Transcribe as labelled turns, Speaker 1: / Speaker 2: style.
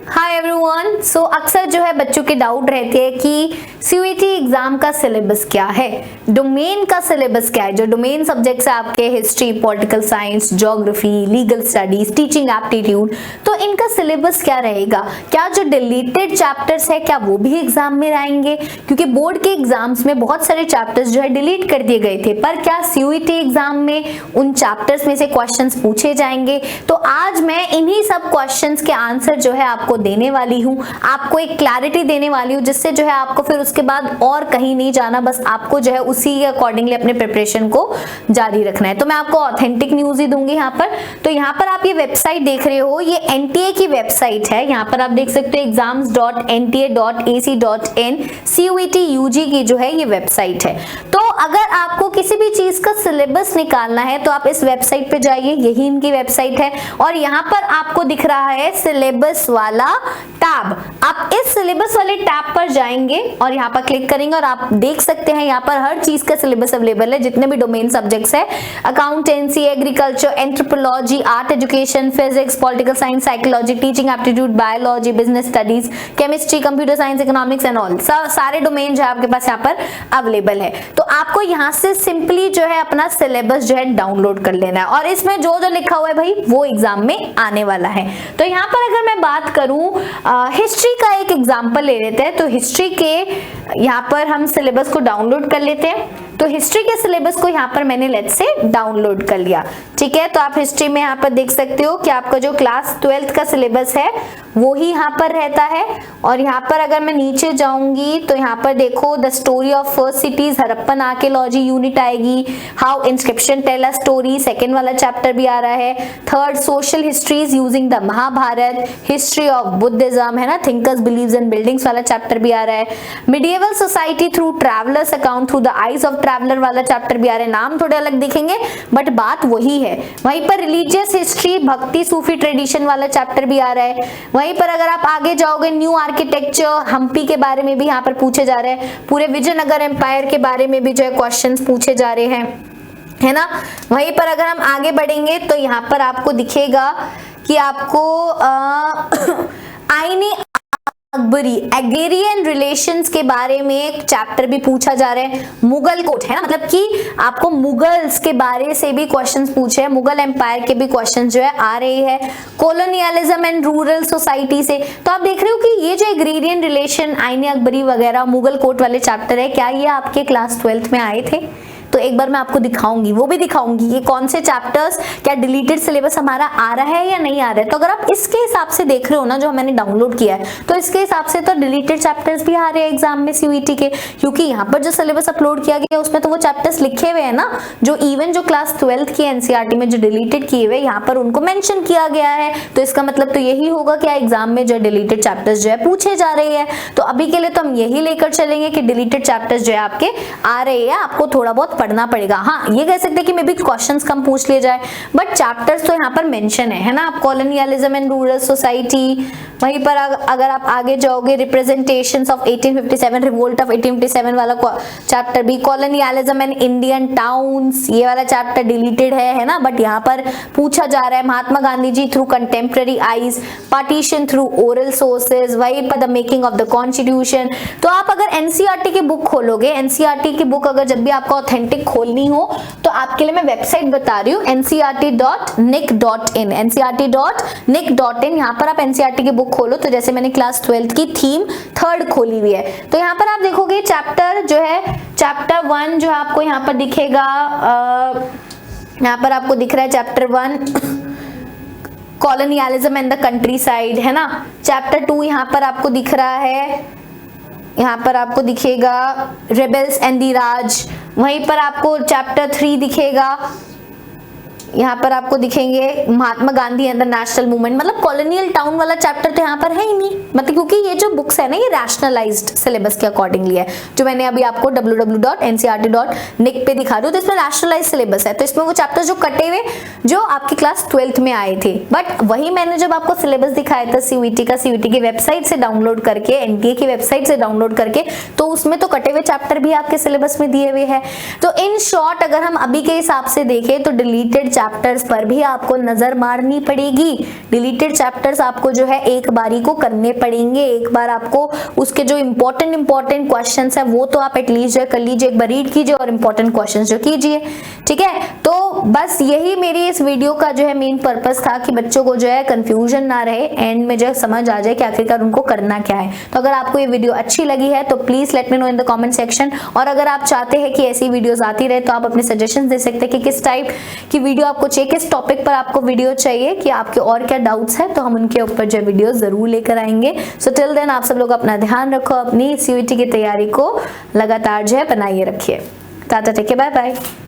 Speaker 1: Hi everyone. सो अक्सर जो है बच्चों के डाउट रहते हैं कि सीयूईटी एग्जाम का सिलेबस क्या है, डोमेन का सिलेबस क्या है। जो डोमेन सब्जेक्ट्स है आपके history, political science, geography, legal studies, teaching aptitude, तो इनका सिलेबस क्या रहेगा। क्या जो डिलीटेड चैप्टर्स है क्या वो भी एग्जाम में आएंगे, क्योंकि बोर्ड के एग्जाम्स में बहुत सारे चैप्टर्स जो है डिलीट कर दिए गए थे, पर क्या सीयूईटी एग्जाम में उन चैप्टर्स में से क्वेश्चंस पूछे जाएंगे। तो आज मैं इन्हीं सब क्वेश्चंस के आंसर जो है आपको देने वाली हूँ, आपको एक क्लैरिटी देने वाली हूँ, जिससे जो है आपको फिर उसके बाद और कहीं नहीं जाना, बस आपको जो है उसी के अकॉर्डिंगली अपने प्रिपरेशन को जारी रखना है। तो मैं आपको ऑथेंटिक न्यूज ही दूंगी यहाँ पर। तो यहाँ पर आप ये वेबसाइट देख रहे हो, ये एनटीए की वेबसाइट है। यहाँ पर आप देख सकते हो exams.nta.ac.in, सीयूईटी यूजी की जो है ये वेबसाइट है। तो अगर आपको किसी भी चीज का सिलेबस निकालना है तो आप इस वेबसाइट पे जाइए, यही इनकी वेबसाइट है, और यहाँ पर आपको दिख रहा है सिलेबस वाला टैब। आप इस सिलेबस वाले टैब पर जाएंगे और यहाँ पर क्लिक करेंगे और आप देख सकते हैं यहाँ पर हर चीज का सिलेबस अवेलेबल है, जितने भी डोमेन सब्जेक्ट्स है, accountancy, agriculture, anthropology, art education, physics, political science, psychology, teaching aptitude, biology, business studies, chemistry, computer science, economics and all, सारे डोमेन जो है आपके पास यहाँ पर अवेलेबल है। तो आपको यहाँ से सिंपली जो है अपना सिलेबस जो है डाउनलोड कर लेना है, और इसमें जो जो लिखा हुआ है भाई वो एग्जाम में आने वाला है। तो यहाँ पर अगर मैं बात करूं हिस्ट्री का एक एग्जांपल ले लेते हैं, तो हिस्ट्री के यहाँ पर हम सिलेबस को डाउनलोड कर लेते हैं। तो हिस्ट्री के सिलेबस को यहाँ पर मैंने लेट्स से डाउनलोड कर लिया, ठीक है। तो आप हिस्ट्री में यहाँ पर देख सकते हो कि आपका जो क्लास 12th का सिलेबस है वो ही यहाँ पर रहता है। और यहाँ पर अगर मैं नीचे जाऊंगी तो यहाँ पर देखो the story of first cities, Harappan archaeology unit आएगी, how inscription tell a story, second वाला चैप्टर भी आ रहा है। Third social histories using the Mahabharat, history of Buddhism है ना, थिंकर्स बिलीव्स एंड बिल्डिंग्स वाला चैप्टर भी आ रहा है। Medieval society through travellers account through the eyes of traveller वाला चैप्टर भी आ रहा है। नाम थोड़े अलग दिखेंगे बट बात वही है। वहीं पर रिलीजियस हिस्ट्री, भक्ति सूफी ट्रेडिशन वाला चैप्टर भी आ रहा है। वहीं पर अगर आप आगे जाओगे न्यू आर्किटेक्चर, हम्पी के बारे में भी यहाँ पर पूछे जा रहे हैं, पूरे विजयनगर एम्पायर के बारे में भी जो है क्वेश्चंस पूछे जा रहे हैं, है ना। वहीं पर अगर हम आगे बढ़ेंगे तो यहाँ पर आपको दिखेगा कि आपको आईनी अकबरी, एग्रेरियन रिलेशंस के बारे में एक चैप्टर भी पूछा जा रहा है। मुगल कोट है ना, मतलब कि आपको मुगल्स के बारे से भी क्वेश्चंस पूछे हैं, मुगल एम्पायर के भी क्वेश्चंस जो है आ रही है। कॉलोनियलिज्म एंड रूरल सोसाइटी से तो आप देख रहे हो कि ये जो एग्रेरियन रिलेशन, आईनी अकबरी वगैरह, मुगल कोट वाले चैप्टर है, क्या ये आपके क्लास 12th में आए थे? तो एक बार मैं आपको दिखाऊंगी, वो भी दिखाऊंगी ये कौन से चैप्टर्स, क्या डिलीटेड सिलेबस हमारा आ रहा है या नहीं आ रहा है। तो अगर आप इसके हिसाब से देख रहे हो ना जो मैंने डाउनलोड किया है, तो इसके हिसाब से तो डिलीटेड चैप्टर्स भी आ रहे हैं एग्जाम में सीयूईटी के, क्योंकि यहाँ पर जो सिलेबस अपलोड किया गया है उसमें तो वो चैप्टर्स लिखे हुए हैं ना, जो इवन जो क्लास 12th की एनसीईआरटी में जो डिलीटेड किए हुए यहाँ पर उनको मेंशन किया गया है। तो इसका मतलब तो यही होगा कि एग्जाम में जो डिलीटेड चैप्टर्स जो है पूछे जा रहे हैं। तो अभी के लिए तो हम यही लेकर चलेंगे कि डिलीटेड चैप्टर्स जो है आपके आ रहे हैं, आपको थोड़ा बहुत पढ़ना पड़ेगा। हाँ, ये कह सकते हैं कि मे बी क्वेश्चंस कम पूछ लिए जाए, बट चैप्टर्स तो यहाँ पर मेंशन है ना। आप कॉलोनियलिज्म एंड रूरल सोसाइटी, वहीं पर अगर आप आगे जाओगे रिप्रेजेंटेशंस ऑफ 1857, रिवोल्ट ऑफ 1857 वाला चैप्टर भी, कॉलोनियलिज्म एंड इंडियन टाउन्स, ये वाला चैप्टर डिलीटेड है ना, बट यहाँ पर पूछा जा रहा है। Mahatma Gandhi ji through contemporary eyes, partition through oral sources, वहीं पर the making of the constitution. तो आप अगर एनसीईआरटी की बुक खोलोगे, एनसीईआरटी की बुक अगर जब भी आपको ऑथेंटिक खोलनी हो तो आपके लिए मैं वेबसाइट बता रही हूँ, ncrt.nic.in, ncrt.nic.in। यहाँ पर आप एनसीईआरटी की बुक खोलो तो जैसे मैंने क्लास 12th की थीम 3rd खोली हुई है, तो यहाँ पर आप देखोगे चैप्टर जो है, चैप्टर 1 जो आपको यहाँ पर दिखेगा, यहाँ पर आपको दिख रहा है chapter 1 colonialism and the country side, है ना। चैप्टर 2 यहाँ पर आपको दिख रहा है, यहाँ पर आपको दिखेगा रेबल्स एंड द राज। वहीं पर आपको चैप्टर 3 दिखेगा, यहाँ पर आपको दिखेंगे Mahatma Gandhi and the national movement. मतलब कॉलोनियल टाउन वाला चैप्टर तो यहाँ पर है ही नहीं, मतलब क्योंकि ये जो बुक्स है ना ये रैशनलाइज्ड सिलेबस के अकॉर्डिंगली है, जो मैंने अभी आपको www.ncrt.nic पे दिखा रही हूँ। तो इसमें रैशनलाइज्ड सिलेबस है, तो इसमें वो चैप्टर जो कटे हुए जो आपकी क्लास 12th में आए थे, बट वही मैंने जब आपको सिलेबस दिखाया था सीयूईटी का, सीयूईटी की वेबसाइट से डाउनलोड करके, एनटीए की वेबसाइट से डाउनलोड करके, तो उसमें तो कटे हुए चैप्टर भी आपके सिलेबस में दिए हुए हैं। तो इन शॉर्ट अगर हम अभी के हिसाब से देखें तो डिलीटेड चैप्टर्स पर भी आपको नजर मारनी पड़ेगी। डिलीटेड चैप्टर्स आपको जो है एक बारी को करने पड़ेंगे, एक बार आपको उसके जो इंपॉर्टेंट क्वेश्चंस है वो तो आप एटलीस्ट जो कर लीजिए, एक बार रीड कीजिए और इंपॉर्टेंट क्वेश्चंस जो कीजिए, ठीक है। तो बस यही मेरी इस वीडियो का जो है मेन पर्पस था कि बच्चों को जो है कंफ्यूजन ना रहे, एंड में जो समझ आ जाए कि आखिरकार उनको करना क्या है। तो अगर आपको ये वीडियो अच्छी लगी है तो please let me know in the comment section, और अगर आप चाहते हैं कि ऐसी वीडियोस आती रहे तो आप अपने सजेशन दे सकते हैं कि किस टाइप की वीडियो आपको चाहिए, किस टॉपिक पर आपको वीडियो चाहिए, कि आपके और क्या डाउट्स है, तो हम उनके ऊपर जो वीडियो जरूर लेकर आएंगे। सो टिल देन आप सब लोग अपना ध्यान रखो, अपनी CUET की तैयारी को लगातार जो है बनाइए रखिए। Tata, take care, bye bye.